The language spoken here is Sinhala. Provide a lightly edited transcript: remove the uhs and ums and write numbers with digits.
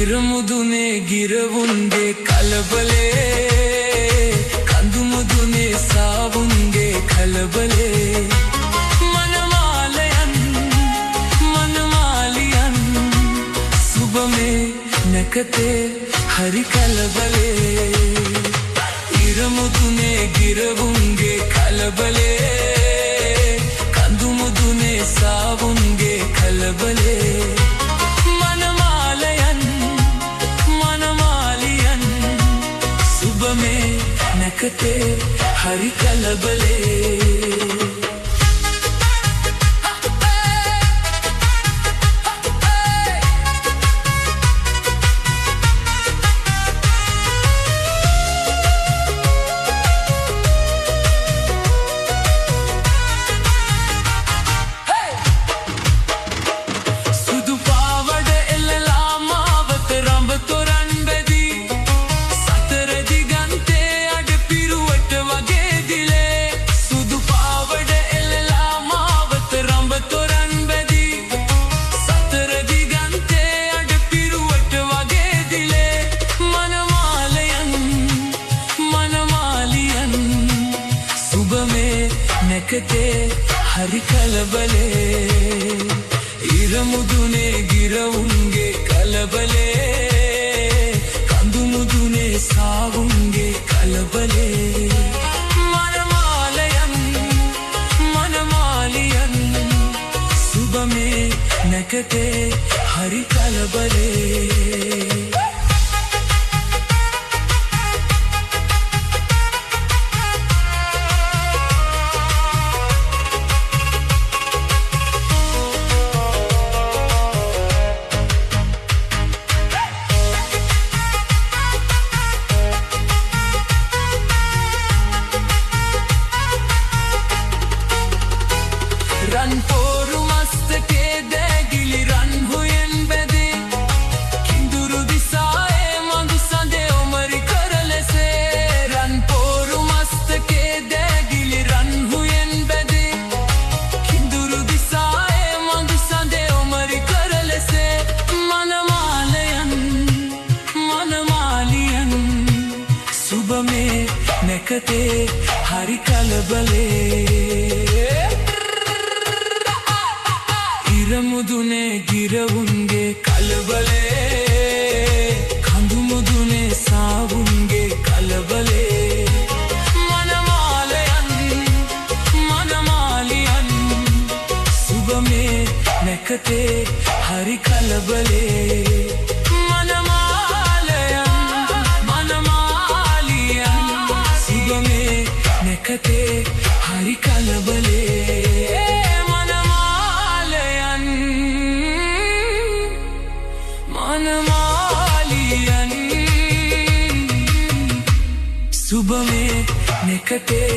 ඉරමුදුනේ ගිරවුන්ගේ කලබලේ කඳුමුදුනේ සාවුන්ගේ කලබලේ මනමාලයන් මනමාලියන් සුබමේ නැකතේ හරි කලබලේ ඉරමුදුනේ ගිරවුන්ගේ කලබලේ කඳුමුදුනේ සාවුන්ගේ කලබලේ නැකතේ හරි කලබලේ නැකතේ හරි කලබලේ ඉරමුදුනේ ගිරවුන්ගේ කලබලේ කඳුමුදුනේ සාවුන්ගේ කලබලේ මනමාලයන් මනමාලියන් සුබමේ නැකතේ හරි කලබලේ රන් පෝරු මස්තකේ දැගිලි රන් හුයෙන් බැදේ කිඳුරු දිසායේ මඳු සඳේ ඔමරි කරලසේ රන් පෝරු මස්තකේ දැගිලි රන් හුයෙන් බැදේ කිඳුරු දිසායේ මඳු සඳේ ඔමරි කරලසේ මනමාලයන් මනමාලියන් සුබමේ නැකතේ හරි කලබලේ ඉරමුදුනේ ගිරවුන්ගේ කලබලේ කඳුමුදුනේ සාවුන්ගේ කලබලේ මනමාලයන් මනමාලියන් සුබමේ නැකතේ හරි කලබලේ මනමාලයන් මනමාලියන් සුබමේ නැකතේ හරි කලබලේ මනමාලියන් සුබමේ නැකතේ